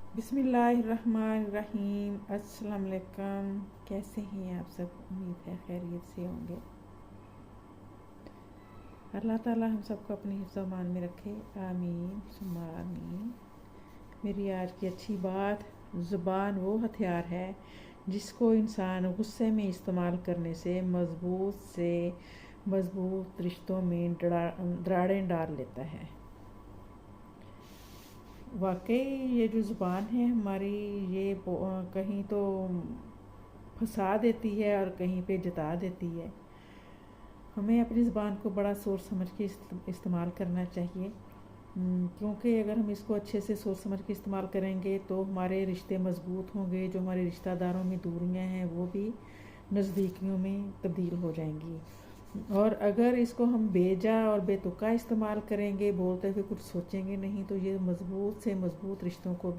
बिस्मिल्लाहिर्रहमानिर्रहीम। अस्सलाम वालेकुम। कैसे हैं आप सब? उम्मीद है खैरियत से होंगे। अल्लाह ताला हम सबको अपने हिफ्ज़ मान में रखे, आमीन सुम्मा आमीन। मेरी आज की अच्छी बात, ज़ुबान वो हथियार है जिसको इंसान गुस्से में इस्तेमाल करने से मज़बूत रिश्तों में दरारें डाल लेता है। वाकई ये जो ज़ुबान है हमारी, ये कहीं तो फंसा देती है और कहीं पे जता देती है। हमें अपनी ज़ुबान को बड़ा सोच समझ के इस्तेमाल करना चाहिए, क्योंकि अगर हम इसको अच्छे से सोच समझ के इस्तेमाल करेंगे तो हमारे रिश्ते मज़बूत होंगे। जो हमारे रिश्तेदारों में दूरियां हैं वो भी नज़दीकियों में तब्दील हो जाएंगी। और अगर इसको हम बेजा और बेतुका इस्तेमाल करेंगे, बोलते हुए कुछ सोचेंगे नहीं, तो ये मज़बूत से मज़बूत रिश्तों को